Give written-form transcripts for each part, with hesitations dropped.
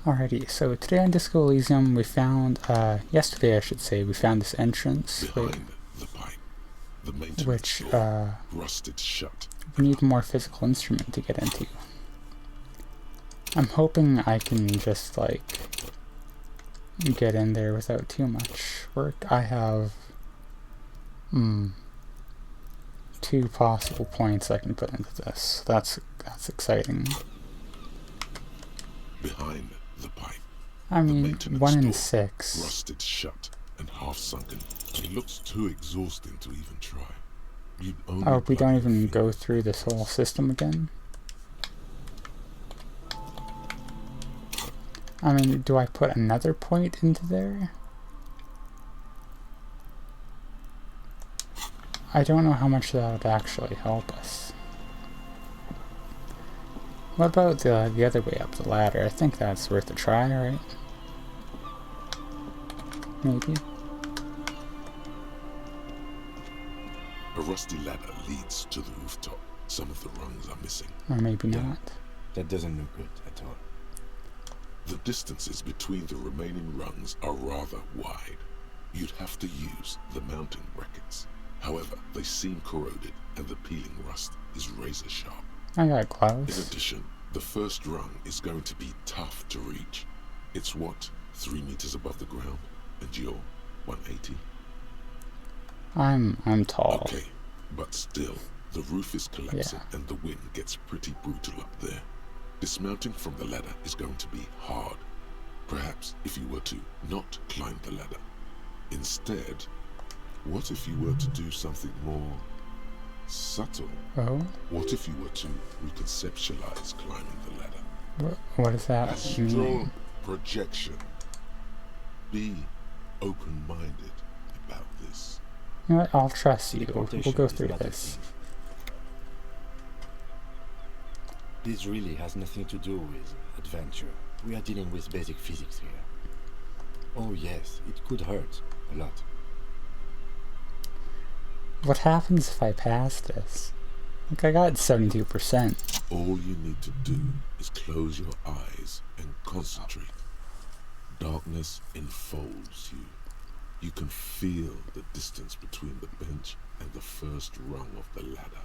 Alrighty, so today on Disco Elysium we found, yesterday I should say, we found this entrance. Behind the pipe, the maintenance which, door rusted shut. we need more physical instrument to get into. I'm hoping I can just, like, get in there without too much work. I have, 2 possible points I can put into this. That's exciting. Behind the pipe, I the mean, maintenance 1 in door 6. rusted shut and half sunken. It looks too exhausting to even try. You'd only Oh, we don't plug even your feet. go through this whole system again? I mean, do I put another point into there? I don't know how much that would actually help us. What about the other way up the ladder? I think that's worth a try, right? Maybe. A rusty ladder leads to the rooftop. Some of the rungs are missing. Or maybe Yeah. not. That doesn't look good at all. The distances between the remaining rungs are rather wide. You'd have to use the mounting brackets. However, they seem corroded and the peeling rust is razor sharp. I got In gloves. addition, the first rung is going to be tough to reach. It's what, 3 meters above the ground, and you're 180? I'm tall. Okay, but still, the roof is collapsing and the wind gets pretty brutal up there. Dismounting from the ladder is going to be hard. Perhaps if you were to not climb the ladder. Instead, what if you were to do something more subtle? Oh? What if you were to reconceptualize climbing the ladder? What does that Astral mean? projection. Be open-minded about this. You know what? I'll trust you. We'll Teleportation go is through not a this. thing. This really has nothing to do with adventure. We are dealing with basic physics here. Oh yes, it could hurt a lot. What happens if I pass this? Like, I got 72%. All you need to do is close your eyes and concentrate. Darkness enfolds you. You can feel the distance between the bench and the first rung of the ladder.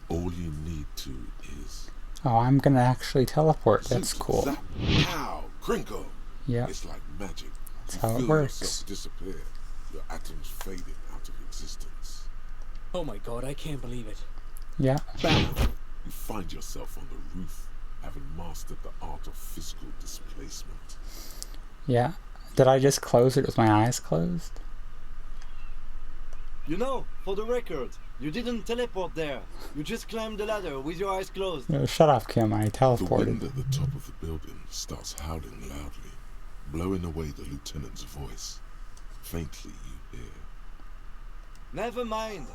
All you need to is... Oh, I'm gonna actually teleport. That's Zoop, cool. zap, pow, crinkle. Yep, It's like magic. that's You how it feel works. yourself disappear. Your atoms fading out of existence. Oh my god, I can't believe it. Yeah. Bam! You find yourself on the roof, having mastered the art of physical displacement. Yeah. Did I just close it with my eyes closed? You know, for the record, you didn't teleport there. You just climbed the ladder with your eyes closed. No, shut off, Kim. I The wind teleported. at the top of the building starts howling loudly, blowing away the lieutenant's voice. Faintly you hear. Never mind.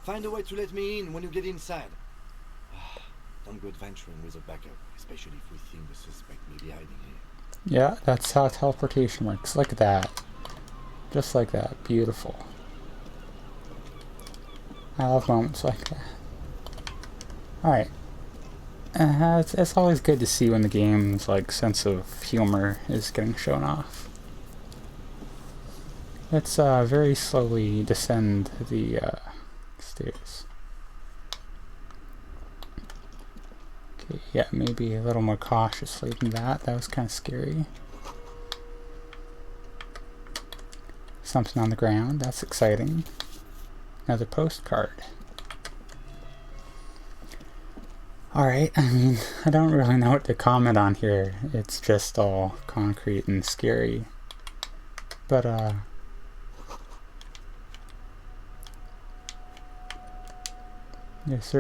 Find a way to let me in when you get inside. Don't go adventuring with a backup, especially if we think the suspect may be hiding here. Yeah, that's how teleportation works. Like that. Just like that. Beautiful. I love moments like that. Alright. It's always good to see when the game's like sense of humor is getting shown off. Let's very slowly descend the stairs. Okay, yeah, maybe a little more cautiously than that. That was kind of scary. Something on the ground. That's exciting. Another postcard. Alright, I mean, I don't really know what to comment on here. It's just all concrete and scary. But, this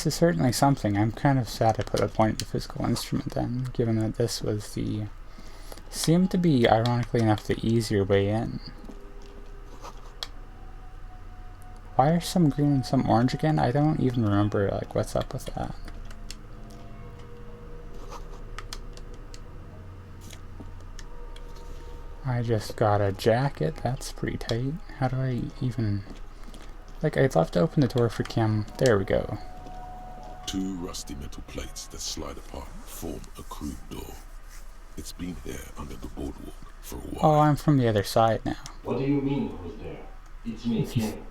is certainly something. I'm kind of sad I put a point in the physical instrument then, given that this was seemed to be, ironically enough, the easier way in. Why are some green and some orange again? I don't even remember, like, what's up with that. I just got a jacket. That's pretty tight. How do I even... Like, I'd love to open the door for Kim. There we go. Two rusty metal plates that slide apart form a crude door. It's been here under the boardwalk for a while. Oh, I'm from the other side now. What do you mean, who's there? It's me, Kim.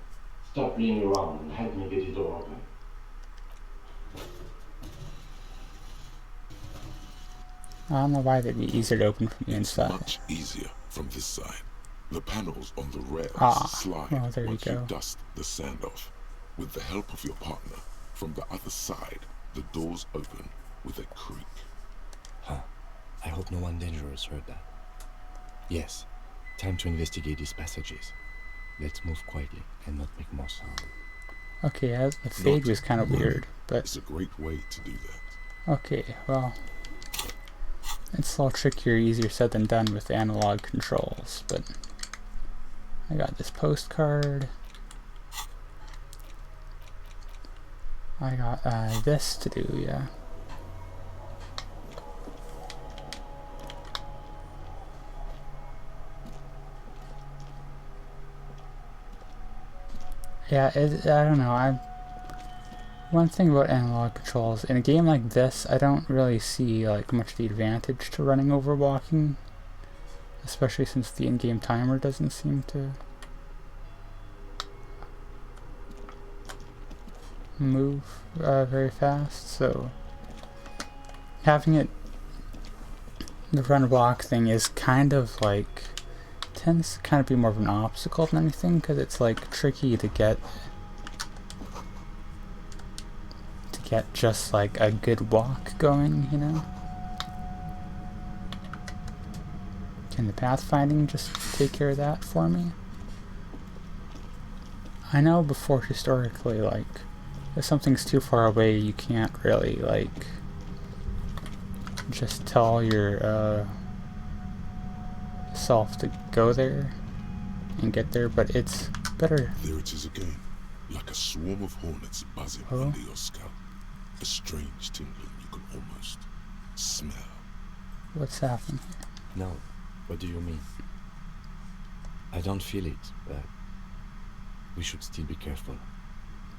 Stop playing around and help me get the door open. I don't know why they'd be easier to open from the It's inside. much easier from this side. The panels on the rails slide well, there you once go. you dust the sand off. With the help of your partner, from the other side, the doors open with a creak. Huh. I hope no one dangerous heard that. Yes. Time to investigate these passages. Let's move quietly and not make more sound. Okay, yeah, the fade Not was kind of worry. weird, but It's a great way to do that. okay, well, it's a little trickier, easier said than done with analog controls, but I got this postcard. I got this to do, yeah. Yeah, I don't know. One thing about analog controls, in a game like this, I don't really see like much of the advantage to running over walking, especially since the in-game timer doesn't seem to move very fast. So having it, the run walk thing is kind of like tends to kind of be more of an obstacle than anything, because it's like tricky to get just like a good walk going, you know? Can the pathfinding just take care of that for me? I know before historically, like, if something's too far away, you can't really, like, just tell your self to go there and get there, but it's better. There it is again, like a swarm of hornets buzzing under your scalp. A strange tingling you can almost smell. What's happening here? No. What do you mean? I don't feel it, but we should still be careful.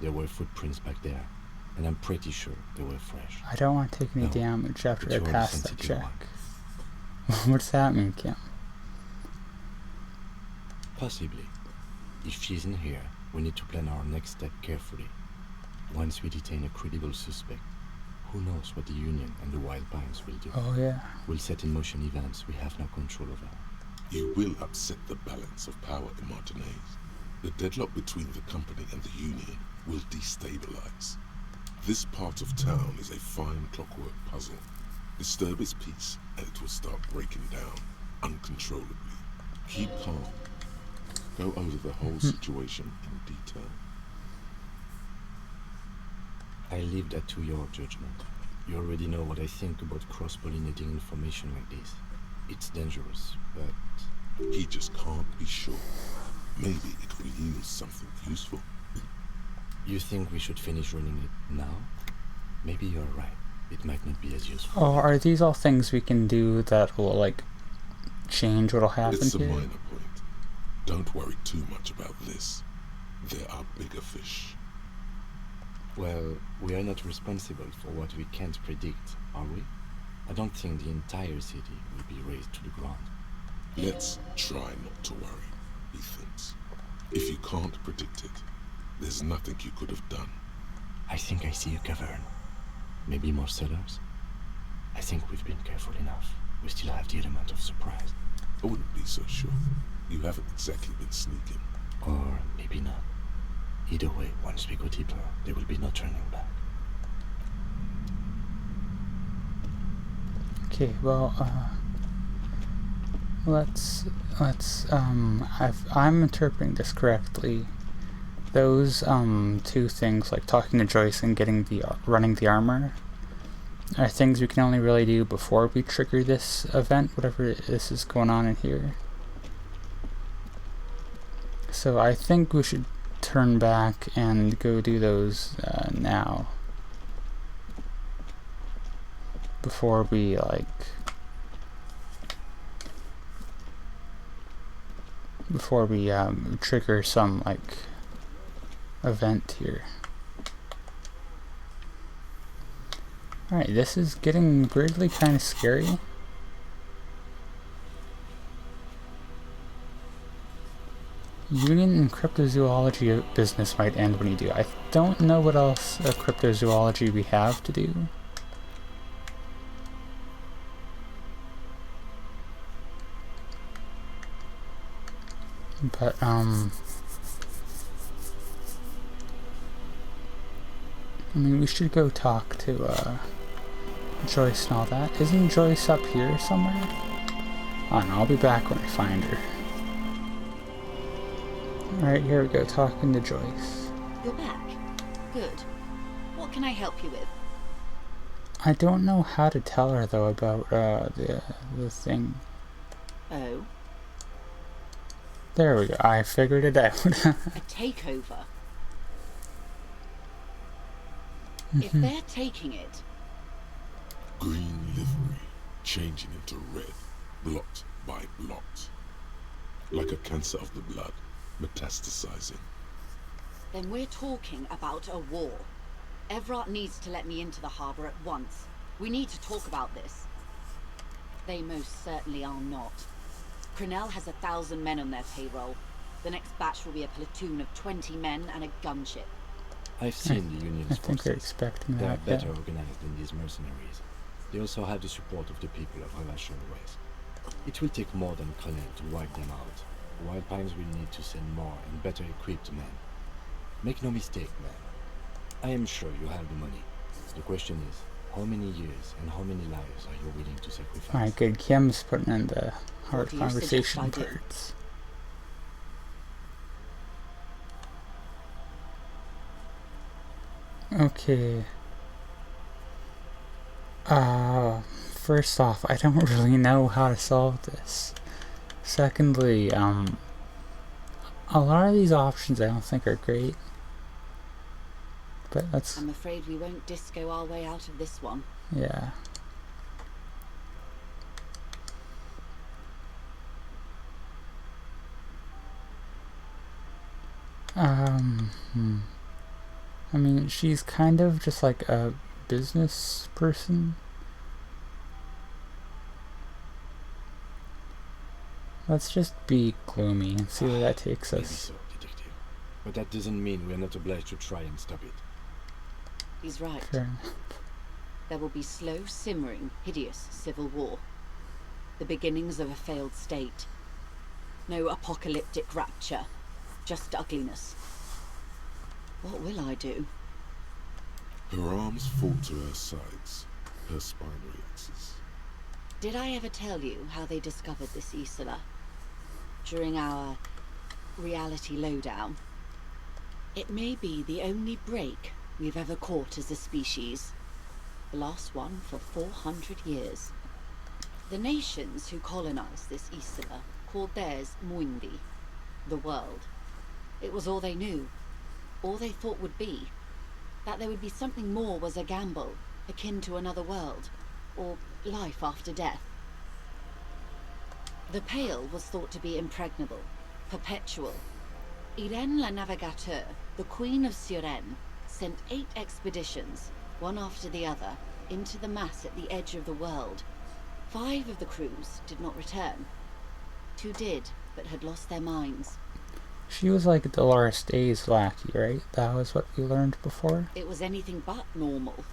There were footprints back there, and I'm pretty sure they were fresh. I don't want to take any No, damage after but I you're the pass that sensitive check. What does that mean, Kim? Possibly. If she's in here, we need to plan our next step carefully. Once we detain a credible suspect, who knows what the Union and the Wild Pines will do. Oh yeah. We'll set in motion events we have no control over. You will upset the balance of power in Martinez. The deadlock between the company and the Union will destabilize. This part of town is a fine clockwork puzzle. Disturb its peace and it will start breaking down uncontrollably. Keep calm. Go over the whole situation in detail. I leave that to your judgment. You already know what I think about cross-pollinating information like this. It's dangerous, but He just can't be sure. Maybe it will yield something useful. you think we should finish running it now? Maybe you're right. It might not be as useful. Oh, are these all things we can do that will, like, change what'll happen It's a here? minor point. Don't worry too much about this. There are bigger fish. Well, we are not responsible for what we can't predict, are we? I don't think the entire city will be razed to the ground. Let's try not to worry, he thinks. If you can't predict it, there's nothing you could have done. I think I see a cavern. Maybe more cellars? I think we've been careful enough. We still have the element of surprise. I wouldn't be so sure. You haven't exactly been sneaking. Or maybe not. Either way, once we go deeper, there will be no turning back. Okay, well, let's, if I'm interpreting this correctly, those, two things, like talking to Joyce and getting running the armor, are things we can only really do before we trigger this event, whatever this is going on in here. So I think we should turn back and go do those, now. Before we, like, trigger some, like, event here. Alright, this is getting weirdly kind of scary. Union and cryptozoology business might end when you do. I don't know what else of cryptozoology we have to do. But, I mean, we should go talk to, Joyce and all that. Isn't Joyce up here somewhere? Oh no, I'll be back when I find her. Alright, here we go, talking to Joyce. You're back. Good. What can I help you with? I don't know how to tell her, though, about, the thing. Oh, There we go, I figured it out. a takeover. If they're taking it, Green livery, changing into red, blot by blot. Like a cancer of the blood, metastasizing. then we're talking about a war. Everard needs to let me into the harbour at once. We need to talk about this. They most certainly are not. Crenell has 1,000 men on their payroll. The next batch will be a platoon of 20 men and a gunship. I've seen the Union's I think they're forces. expecting They are that. better Yeah. organized than these mercenaries. They also have the support of the people of Relation West. It will take more than Crenell to wipe them out. Wild Pines will need to send more and better equipped men. Make no mistake, man. I am sure you have the money. The question is, how many years and how many lives are you willing to sacrifice? Alright, good. Kim's putting in the hard What do you conversation suggest I do? parts. Okay. First off, I don't really know how to solve this. Secondly, a lot of these options I don't think are great. But that's, I'm afraid we won't disco our way out of this one. yeah. I mean, she's kind of just like a business person. Let's just be gloomy and see where that takes Maybe us. so, detective. But that doesn't mean we are not obliged to try and stop it. He's right. Fair enough. There will be slow, simmering, hideous civil war. The beginnings of a failed state. No apocalyptic rapture, just ugliness. What will I do? Her arms fall to her sides. Her spine relaxes. Did I ever tell you how they discovered this Isola? During our reality lowdown. It may be the only break we've ever caught as a species. The last one for 400 years. The nations who colonized this Isola called theirs Muindi, the world. It was all they knew, all they thought would be. That there would be something more was a gamble, akin to another world, or life after death. The Pale was thought to be impregnable, perpetual. Irene la Navigateur, the Queen of Suren, sent 8 expeditions, one after the other, into the mass at the edge of the world. 5 of the crews did not return. 2 did, but had lost their minds. She was like Dolores Day's lackey, right? That was what we learned before. It was anything but normal.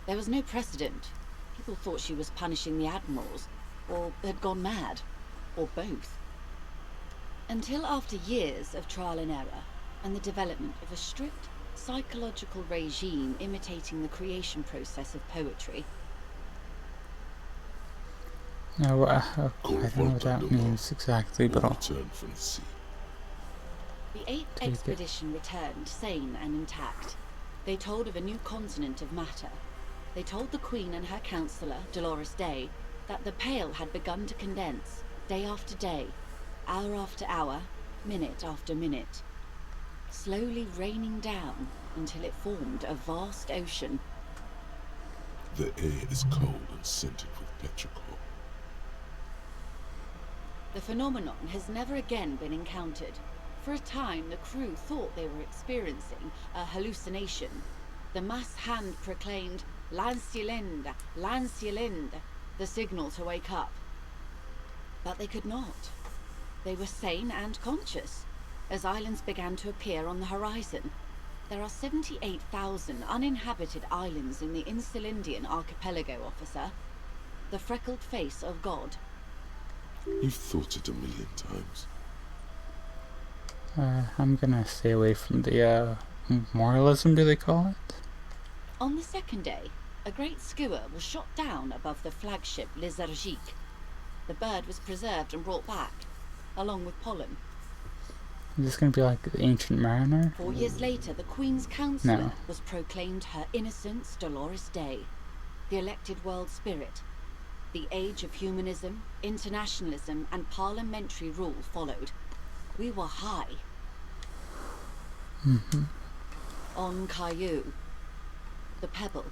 There was no precedent. People thought she was punishing the admirals, or had gone mad, or both. Until after years of trial and error, and the development of a strict psychological regime imitating the creation process of poetry. No, I don't know what that means exactly, but Or I'll return from the sea. The 8th Take it. expedition returned sane and intact. They told of a new continent of matter. They told the Queen and her counsellor, Dolores Day, that the Pale had begun to condense, day after day, hour after hour, minute after minute, slowly raining down until it formed a vast ocean. The air is cold and scented with petrichor. The phenomenon has never again been encountered. For a time, the crew thought they were experiencing a hallucination. The mass hand proclaimed, Lancialind, Lancialind, the signal to wake up. But they could not. They were sane and conscious, as islands began to appear on the horizon. There are 78,000 uninhabited islands in the Insulindian archipelago, officer. The freckled face of God. You've thought it a million times. I'm gonna stay away from the, moralism, do they call it? On the second day, a great skua was shot down above the flagship Lézargique. The bird was preserved and brought back, along with pollen. Is this gonna be like the Ancient Mariner? 4 years later, the Queen's Counsellor No. was proclaimed her Innocence Dolores Day, the elected world spirit. The age of humanism, internationalism, and parliamentary rule followed. We were high. On Caillou, the Pebble,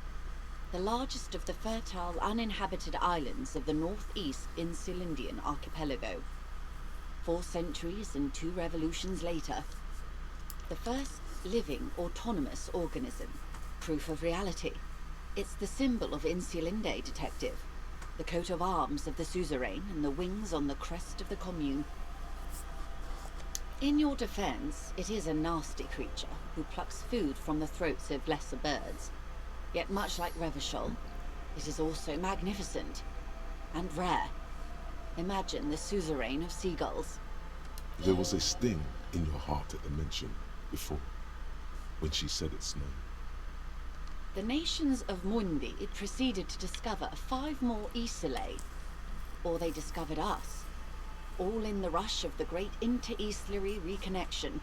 the largest of the fertile, uninhabited islands of the northeast Insulindian archipelago. 4 centuries and 2 revolutions later, the first living, autonomous organism. Proof of reality. It's the symbol of Insulinde, detective. The coat of arms of the suzerain and the wings on the crest of the commune. In your defense, it is a nasty creature who plucks food from the throats of lesser birds. Yet much like Revachol, it is also magnificent and rare. Imagine the suzerain of seagulls. There was a sting in your heart at the mention before, when she said its name. The nations of Mundi proceeded to discover 5 more Isolae, or they discovered us, all in the rush of the great inter-Islary reconnection.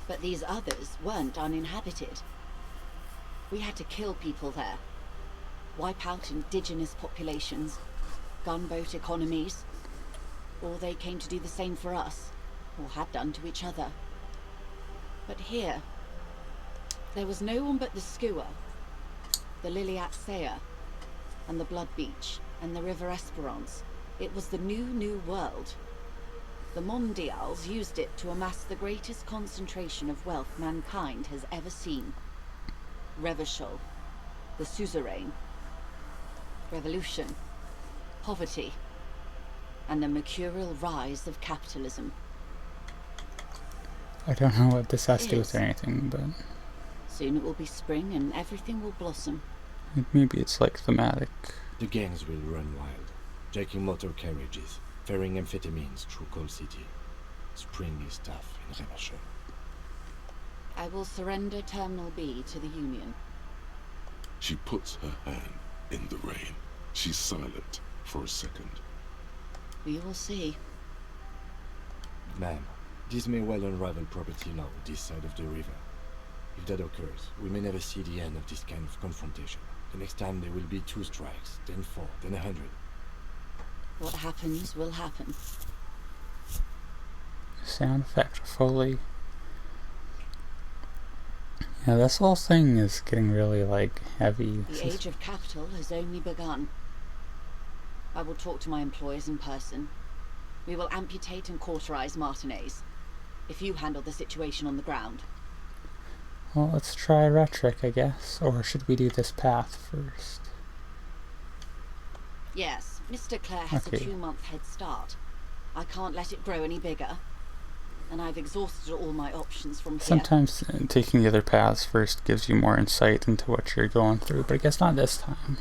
But these others weren't uninhabited. We had to kill people there, wipe out indigenous populations, gunboat economies, or they came to do the same for us, or had done to each other. But here, there was no one but the skua, the Liliat Sea, and the Blood Beach, and the River Esperance. It was the new world. The Mondials used it to amass the greatest concentration of wealth mankind has ever seen. Revachol, the suzerain, revolution, poverty, and the mercurial rise of capitalism. I don't know what this has to do with Yes. anything, but Soon it will be spring and everything will blossom. maybe it's like thematic. The gangs will run wild, jacking motor carriages, ferrying amphetamines through Coal City. Spring is tough in Revachol. I will surrender Terminal B to the Union. She puts her hand in the rain. She's silent for a second. We will see. Ma'am, this may well unravel property law this side of the river. If that occurs, we may never see the end of this kind of confrontation. The next time there will be 2 strikes, then 4, then 100. What happens will happen. Sound effect Foley. Yeah, this whole thing is getting really, like, heavy. The age of capital has only begun. I will talk to my employers in person. We will amputate and cauterize Martinez. If you handle the situation on the ground. Well, let's try rhetoric, I guess. Or should we do this path first? Yes, Mr. Clare has Okay. a 2-month head start. I can't let it grow any bigger. And I've exhausted all my options from here. Sometimes taking the other paths first gives you more insight into what you're going through, but I guess not this time.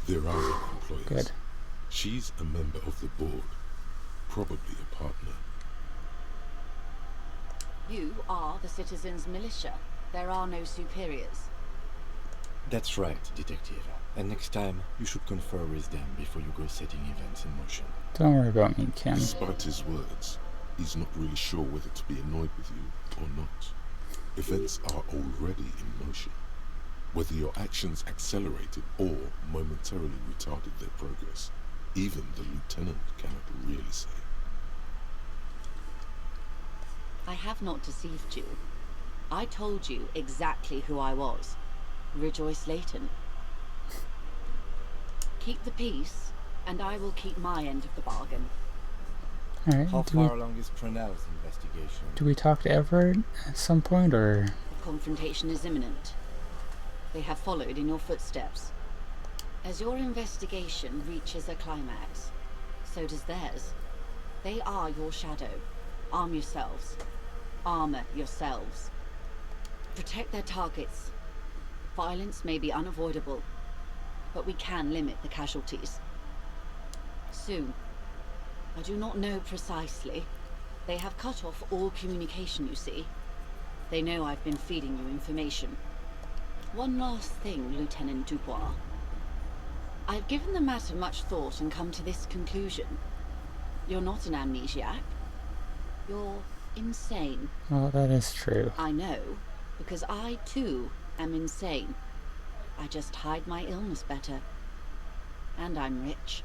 There are no employers. Good. She's a member of the board, probably a partner. You are the citizens' militia. There are no superiors. That's right, detective. And next time, you should confer with them before you go setting events in motion. Don't worry about me, Kim. Despite his words, he's not really sure whether to be annoyed with you or not. Events are already in motion. Whether your actions accelerated or momentarily retarded their progress, even the lieutenant cannot really say. I have not deceived you. I told you exactly who I was. Rejoice Layton. Keep the peace, and I will keep my end of the bargain. Alright, How far along is Prunell's investigation? do we talk to Everett at some point, or... The confrontation is imminent. They have followed in your footsteps. As your investigation reaches a climax, so does theirs. They are your shadow. Arm yourselves. Armor yourselves. Protect their targets. Violence may be unavoidable, but we can limit the casualties. Soon. I do not know precisely. They have cut off all communication, you see. They know I've been feeding you information. One last thing, Lieutenant Dubois. I've given the matter much thought and come to this conclusion. You're not an amnesiac. You're insane. Well, that is true. I know, because I too am insane. I just hide my illness better. And I'm rich.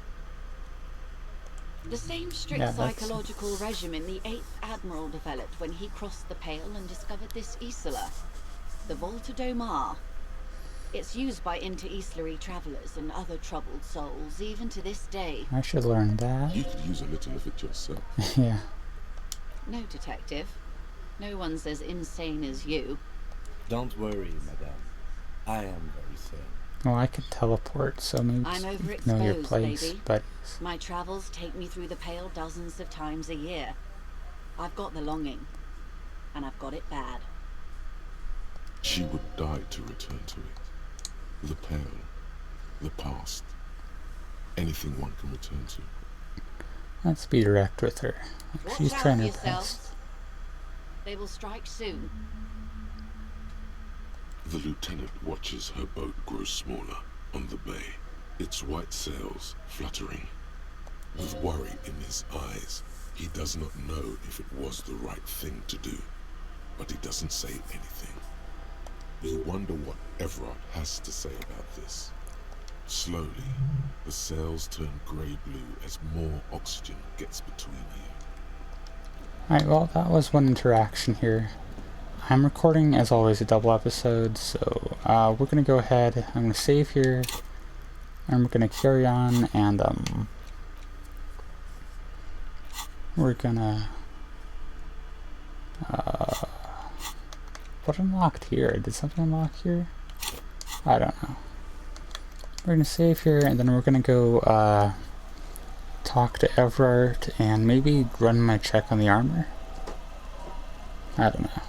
The same strict psychological regimen the 8th Admiral developed when he crossed the Pale and discovered this Isola, the Volta do Mar. It's used by inter-Islary travelers and other troubled souls, even to this day. I should learn that. You could use a little of it yourself. Yeah. No, Detective. No one's as insane as you. Don't worry, madame. I am very sane. Well, I could teleport, so maybe I'm just know your overexposed, place, baby. but My travels take me through the Pale dozens of times a year. I've got the longing, and I've got it bad. She would die to return to it. The Pale, the past, anything one can return to. let's be direct with her. Watch She's out trying for her best. yourselves. They will strike soon. The lieutenant watches her boat grow smaller on the bay, its white sails fluttering. With worry in his eyes, he does not know if it was the right thing to do, but he doesn't say anything. You wonder what Everard has to say about this. Slowly, the sails turn grey-blue as more oxygen gets between you. Alright, well, that was one interaction here. I'm recording, as always, a double episode, so we're going to go ahead, I'm going to save here, and we're going to carry on, and we're going to... what unlocked here? Did something unlock here? I don't know. We're going to save here, and then we're going to go talk to Everard, and maybe run my check on the armor? I don't know.